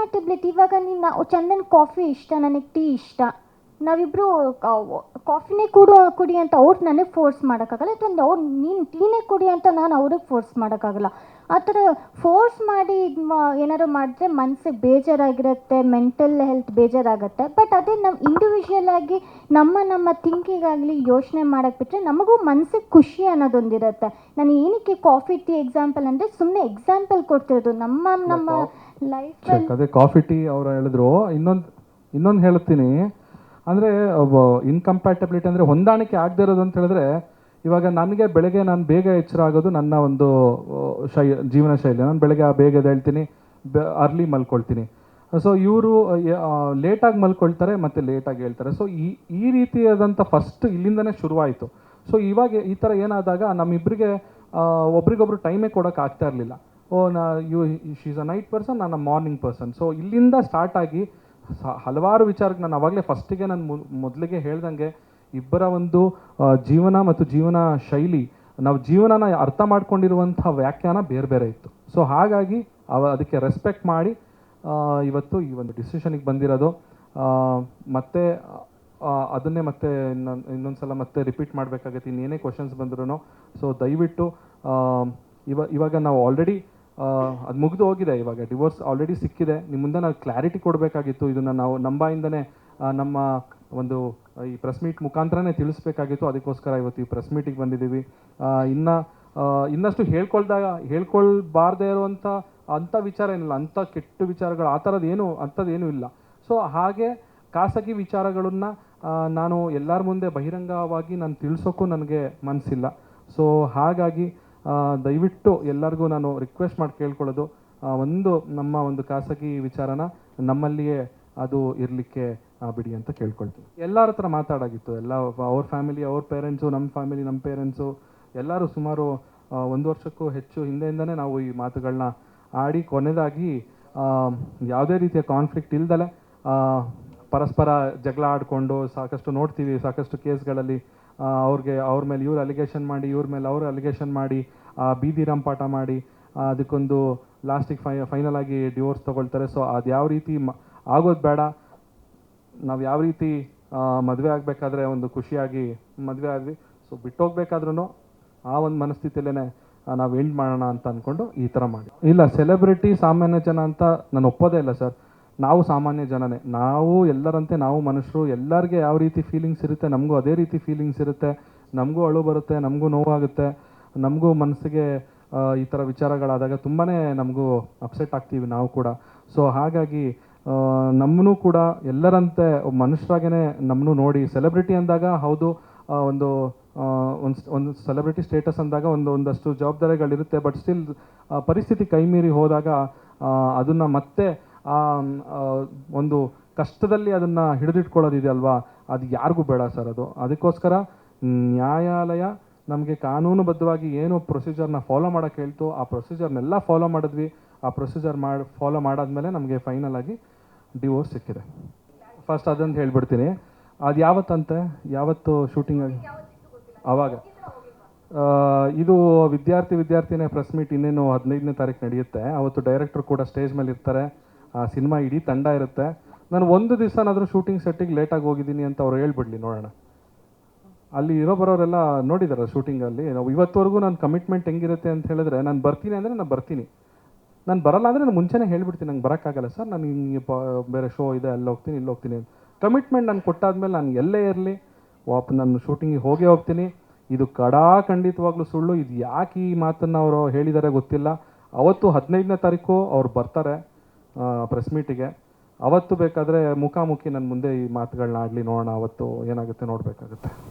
Incompatibility. ಇವಾಗ ನೀನು Chandan coffee ಇಷ್ಟ, ನನಗೆ ಟೀ ಇಷ್ಟ, ನಾವಿಬ್ಬರು ಕಾಫಿನೇ ಕುಡಿ ಅಂತ ಅವ್ರು ನನಗೆ ಫೋರ್ಸ್ ಮಾಡೋಕ್ಕಾಗಲ್ಲ, ಅಥವಾ ಅವ್ರು ನೀನು ಟೀನೇ ಕುಡಿ ಅಂತ ನಾನು ಅವ್ರಿಗೆ ಫೋರ್ಸ್ ಮಾಡೋಕ್ಕಾಗಲ್ಲ. ಆ ಥರ ಫೋರ್ಸ್ ಮಾಡಿ ಏನಾದ್ರು ಮಾಡಿದ್ರೆ ಮನಸ್ಸಿಗೆ ಬೇಜಾರಾಗಿರುತ್ತೆ, ಮೆಂಟಲ್ ಹೆಲ್ತ್ ಬೇಜಾರಾಗುತ್ತೆ. ಬಟ್ ಅದೇ ನಾವು ಇಂಡಿವಿಜುವಲ್ ಆಗಿ ನಮ್ಮ ಥಿಂಕಿಗಾಗಲಿ ಯೋಚನೆ ಮಾಡೋಕ್ಕೆ ಬಿಟ್ಟರೆ ನಮಗೂ ಮನಸ್ಸಿಗೆ ಖುಷಿ ಅನ್ನೋದೊಂದಿರುತ್ತೆ. ನಾನು ಏನಕ್ಕೆ ಕಾಫಿ ಟೀ ಎಕ್ಸಾಂಪಲ್ ಅಂದರೆ ಸುಮ್ಮನೆ ಎಕ್ಸಾಂಪಲ್ ಕೊಡ್ತಿರೋದು ನಮ್ಮ ಲೈಫಲ್ಲಿ. ಅದೇ ಕಾಫಿ ಟೀ ಅವರು ಹೇಳಿದ್ರು. ಇನ್ನೊಂದು ಹೇಳ್ತೀನಿ ಅಂದರೆ ಇನ್ಕಂಪ್ಯಾಟಬಿಲಿಟಿ ಅಂದರೆ ಹೊಂದಾಣಿಕೆ ಆಗದೆ ಇರೋದು ಅಂತ ಹೇಳಿದ್ರೆ, ಇವಾಗ ನನಗೆ ಬೆಳಗ್ಗೆ ನಾನು ಬೇಗ ಎಚ್ಚರ ಆಗೋದು ನನ್ನ ಒಂದು ಜೀವನ ಶೈಲಿ. ನಾನು ಬೆಳಗ್ಗೆ ಬೇಗ ಎದ್ದೇಳ್ತೀನಿ, ಅರ್ಲಿ ಮಲ್ಕೊಳ್ತೀನಿ. ಸೊ ಇವರು ಲೇಟಾಗಿ ಮಲ್ಕೊಳ್ತಾರೆ ಮತ್ತು ಲೇಟಾಗಿ ಹೇಳ್ತಾರೆ. ಸೊ ಈ ರೀತಿಯಾದಂಥ ಫಸ್ಟ್ ಇಲ್ಲಿಂದನೇ ಶುರುವಾಯಿತು. ಸೊ ಇವಾಗ ಈ ಥರ ಏನಾದಾಗ ನಮ್ಮಿಬ್ಬರಿಗೆ ಒಬ್ರಿಗೊಬ್ರು ಟೈಮೇ ಕೊಡೋಕೆ ಆಗ್ತಾ ಇರಲಿಲ್ಲ. She is a night person, ನಾನು ಮಾರ್ನಿಂಗ್ ಪರ್ಸನ್. ಸೊ ಇಲ್ಲಿಂದ ಸ್ಟಾರ್ಟ್ ಆಗಿ ಹಲವಾರು ವಿಚಾರಕ್ಕೆ ನಾನು ಅವಾಗಲೇ ಫಸ್ಟಿಗೆ ನಾನು ಮೊದಲಿಗೆ ಹೇಳ್ದಂಗೆ ಇಬ್ಬರ ಒಂದು ಜೀವನ ಮತ್ತು ಜೀವನ ಶೈಲಿ, ನಾವು ಜೀವನನ ಅರ್ಥ ಮಾಡ್ಕೊಂಡಿರುವಂಥ ವ್ಯಾಖ್ಯಾನ ಬೇರೆ ಬೇರೆ ಇತ್ತು. ಸೊ ಹಾಗಾಗಿ ಅದಕ್ಕೆ ರೆಸ್ಪೆಕ್ಟ್ ಮಾಡಿ ಇವತ್ತು ಈ ಒಂದು ಡಿಸಿಷನಿಗೆ ಬಂದಿರೋದು. ಮತ್ತೆ ಅದನ್ನೇ ಮತ್ತೆ ಇನ್ನೊಂದು ಸಲ ಮತ್ತೆ ರಿಪೀಟ್ ಮಾಡಬೇಕಾಗತ್ತೆ ಇನ್ನೇನೇ ಕ್ವಶನ್ಸ್ ಬಂದ್ರೂ. ಸೊ ದಯವಿಟ್ಟು ಇವಾಗ ನಾವು ಆಲ್ರೆಡಿ ಅದು ಮುಗಿದು ಹೋಗಿದೆ. ಇವಾಗ ಡಿವೋರ್ಸ್ ಆಲ್ರೆಡಿ ಸಿಕ್ಕಿದೆ. ನಿಮ್ಮ ಮುಂದೆ ನಾವು ಕ್ಲಾರಿಟಿ ಕೊಡಬೇಕಾಗಿತ್ತು. ಇದನ್ನು ನಾವು ನಮ್ಮ ನಮ್ಮ ಒಂದು ಈ ಪ್ರೆಸ್ ಮೀಟ್ ಮುಖಾಂತರನೇ ತಿಳಿಸ್ಬೇಕಾಗಿತ್ತು. ಅದಕ್ಕೋಸ್ಕರ ಇವತ್ತು ಈ ಪ್ರೆಸ್ ಮೀಟಿಗೆ ಬಂದಿದ್ದೀವಿ. ಇನ್ನಷ್ಟು ಹೇಳ್ಕೊಳ್ಬಾರ್ದೇ ಇರುವಂಥ ಅಂಥ ವಿಚಾರ ಏನಿಲ್ಲ, ಅಂಥ ಕೆಟ್ಟ ವಿಚಾರಗಳು ಆ ಅಂಥದ್ದೇನೂ ಇಲ್ಲ. ಸೊ ಹಾಗೆ ಖಾಸಗಿ ವಿಚಾರಗಳನ್ನು ನಾನು ಎಲ್ಲರ ಮುಂದೆ ಬಹಿರಂಗವಾಗಿ ನಾನು ತಿಳಿಸೋಕ್ಕೂ ನನಗೆ ಮನಸ್ಸಿಲ್ಲ. ಸೊ ಹಾಗಾಗಿ ದಯವಿಟ್ಟು ಎಲ್ಲರಿಗೂ ನಾನು ರಿಕ್ವೆಸ್ಟ್ ಮಾಡಿ ಕೇಳ್ಕೊಳ್ಳೋದು, ನಮ್ಮ ಒಂದು ಖಾಸಗಿ ವಿಚಾರನ ನಮ್ಮಲ್ಲಿಯೇ ಅದು ಇರಲಿಕ್ಕೆ ಬಿಡಿ ಅಂತ ಕೇಳ್ಕೊಳ್ತೀನಿ. ಎಲ್ಲರ ಹತ್ರ ಮಾತಾಡಾಗಿತ್ತು. ಎಲ್ಲ ಅವ್ರ ಫ್ಯಾಮಿಲಿ, ಅವ್ರ ಪೇರೆಂಟ್ಸು, ನಮ್ಮ ಫ್ಯಾಮಿಲಿ, ನಮ್ಮ ಪೇರೆಂಟ್ಸು ಎಲ್ಲರೂ ಸುಮಾರು 1 ವರ್ಷಕ್ಕೂ ಹೆಚ್ಚು ಹಿಂದೆಯಿಂದನೇ ನಾವು ಈ ಮಾತುಗಳನ್ನ ಆಡಿ ಕೊನೆಯದಾಗಿ ಯಾವುದೇ ರೀತಿಯ ಕಾನ್ಫ್ಲಿಕ್ಟ್ ಇಲ್ದಲೆ ಪರಸ್ಪರ ಜಗಳ ಆಡಿಕೊಂಡು ಸಾಕಷ್ಟು ನೋಡ್ತೀವಿ. ಸಾಕಷ್ಟು ಕೇಸ್ಗಳಲ್ಲಿ ಅವ್ರ ಮೇಲೆ ಇವ್ರು ಅಲಿಗೇಷನ್ ಮಾಡಿ, ಇವ್ರ ಮೇಲೆ ಅವರು ಅಲಿಗೇಷನ್ ಮಾಡಿ, ಬೀದಿ ರಂಪಾಟ ಮಾಡಿ ಅದಕ್ಕೊಂದು ಲಾಸ್ಟಿಗೆ ಫೈನಲ್ ಆಗಿ ಡಿವೋರ್ಸ್ ತೊಗೊಳ್ತಾರೆ. ಸೊ ಅದು ಯಾವ ರೀತಿ ಆಗೋದು ಬೇಡ. ನಾವು ಯಾವ ರೀತಿ ಮದುವೆ ಆಗಬೇಕಾದ್ರೆ ಒಂದು ಖುಷಿಯಾಗಿ ಮದುವೆ ಆದ್ವಿ, ಸೊ ಬಿಟ್ಟೋಗ್ಬೇಕಾದ್ರೂ ಆ ಒಂದು ಮನಸ್ಥಿತಿಯಲ್ಲೇ ನಾವು ಎಂಡ್ ಮಾಡೋಣ ಅಂತ ಅಂದ್ಕೊಂಡು ಈ ಥರ ಮಾಡಿ. ಇಲ್ಲ, ಸೆಲೆಬ್ರಿಟಿ ಸಾಮಾನ್ಯ ಜನ ಅಂತ ನಾನು ಒಪ್ಪೋದೇ ಇಲ್ಲ ಸರ್. ನಾವು ಸಾಮಾನ್ಯ ಜನನೇ. ನಾವು ಎಲ್ಲರಂತೆ ನಾವು ಮನುಷ್ಯರು. ಎಲ್ಲರಿಗೆ ಯಾವ ರೀತಿ ಫೀಲಿಂಗ್ಸ್ ಇರುತ್ತೆ ನಮಗೂ ಅದೇ ರೀತಿ ಫೀಲಿಂಗ್ಸ್ ಇರುತ್ತೆ. ನಮಗೂ ಅಳು ಬರುತ್ತೆ, ನಮಗೂ ನೋವಾಗುತ್ತೆ, ನಮಗೂ ಮನಸ್ಸಿಗೆ ಈ ಥರ ವಿಚಾರಗಳಾದಾಗ ತುಂಬಾ ನಮಗೂ ಅಪ್ಸೆಟ್ ಆಗ್ತೀವಿ ನಾವು ಕೂಡ. ಸೊ ಹಾಗಾಗಿ ನಮ್ಮನ್ನು ಕೂಡ ಎಲ್ಲರಂತೆ ಮನುಷ್ಯರಾಗೇ ನಮ್ಮನ್ನು ನೋಡಿ ಸೆಲೆಬ್ರಿಟಿ ಅಂದಾಗ ಹೌದು, ಒಂದು ಸೆಲೆಬ್ರಿಟಿ ಸ್ಟೇಟಸ್ ಅಂದಾಗ ಒಂದಷ್ಟು ಜವಾಬ್ದಾರಿಗಳಿರುತ್ತೆ. ಬಟ್ ಸ್ಟಿಲ್ ಪರಿಸ್ಥಿತಿ ಕೈಮೀರಿ ಹೋದಾಗ ಅದನ್ನು ಮತ್ತೆ ಒಂದು ಕಷ್ಟದಲ್ಲಿ ಅದನ್ನು ಹಿಡಿದಿಟ್ಕೊಳ್ಳೋದಿದೆ ಅಲ್ವಾ, ಅದು ಯಾರಿಗೂ ಬೇಡ ಸರ್. ಅದಕ್ಕೋಸ್ಕರ ನ್ಯಾಯಾಲಯ ನಮಗೆ ಕಾನೂನುಬದ್ಧವಾಗಿ ಏನು ಪ್ರೊಸೀಜರ್ನ ಫಾಲೋ ಮಾಡೋಕ್ಕೆ ಹೇಳ್ತು ಆ ಪ್ರೊಸೀಜರ್ನೆಲ್ಲ ಫಾಲೋ ಮಾಡಿದ್ವಿ. ಆ ಪ್ರೊಸೀಜರ್ ಫಾಲೋ ಮಾಡಾದ್ಮೇಲೆ ನಮಗೆ ಫೈನಲ್ ಆಗಿ ಡಿವೋರ್ಸ್ ಸಿಕ್ಕಿದೆ. ಫಸ್ಟ್ ಅದನ್ನು ಹೇಳ್ಬಿಡ್ತೀನಿ. ಅದು ಯಾವತ್ತು ಶೂಟಿಂಗ್ ಆಗಿ ಆವಾಗ ಇದು ವಿದ್ಯಾರ್ಥಿನೇ ಪ್ರೆಸ್ ಮೀಟ್ ಇನ್ನೇನು 15ನೇ ತಾರೀಕು ನಡೆಯುತ್ತೆ. ಅವತ್ತು ಡೈರೆಕ್ಟರ್ ಕೂಡ ಸ್ಟೇಜ್ ಮೇಲೆ ಇರ್ತಾರೆ. ಆ ಸಿನಿಮಾ ಇಡೀ ತಂಡ ಇರುತ್ತೆ. ನಾನು ಒಂದು ದಿವಸನಾದರೂ ಶೂಟಿಂಗ್ ಸೆಟ್ಟಿಗೆ ಲೇಟಾಗಿ ಹೋಗಿದ್ದೀನಿ ಅಂತ ಅವ್ರು ಹೇಳ್ಬಿಡ್ಲಿ ನೋಡೋಣ. ಅಲ್ಲಿ ಬರೋರೆಲ್ಲ ನೋಡಿದ್ದಾರೆ ಶೂಟಿಂಗಲ್ಲಿ. ನಾವು ಇವತ್ತುವರೆಗೂ ನನ್ನ ಕಮಿಟ್ಮೆಂಟ್ ಹೆಂಗಿರುತ್ತೆ ಅಂತ ಹೇಳಿದ್ರೆ, ನಾನು ಬರ್ತೀನಿ ಅಂದರೆ ನಾನು ಬರ್ತೀನಿ, ನಾನು ಬರಲ್ಲ ಅಂದರೆ ನಾನು ಮುಂಚೆನೇ ಹೇಳ್ಬಿಡ್ತೀನಿ ನಂಗೆ ಬರೋಕ್ಕಾಗಲ್ಲ ಸರ್, ನಾನು ಹಿಂಗೆ ಬೇರೆ ಶೋ ಇದೆ ಅಲ್ಲಿ ಹೋಗ್ತೀನಿ ಇಲ್ಲಿ ಹೋಗ್ತೀನಿ ಅಂತ. ಕಮಿಟ್ಮೆಂಟ್ ನಾನು ಕೊಟ್ಟಾದ್ಮೇಲೆ ನಾನು ಎಲ್ಲೇ ಇರಲಿ ನಾನು ಶೂಟಿಂಗಿಗೆ ಹೋಗೇ ಹೋಗ್ತೀನಿ. ಇದು ಖಂಡಿತವಾಗ್ಲೂ ಸುಳ್ಳು. ಇದು ಯಾಕೆ ಈ ಮಾತನ್ನು ಅವರು ಹೇಳಿದ್ದಾರೆ ಗೊತ್ತಿಲ್ಲ. ಅವತ್ತು 15ನೇ ತಾರೀಕು ಅವ್ರು ಬರ್ತಾರೆ ಪ್ರೆಸ್ ಮೀಟಿಗೆ. ಅವತ್ತು ಬೇಕಾದರೆ ಮುಖಾಮುಖಿ ನನ್ನ ಮುಂದೆ ಈ ಮಾತುಗಳನ್ನ ಆಡಲಿ, ನೋಡೋಣ ಅವತ್ತು ಏನಾಗುತ್ತೆ ನೋಡಬೇಕಾಗುತ್ತೆ.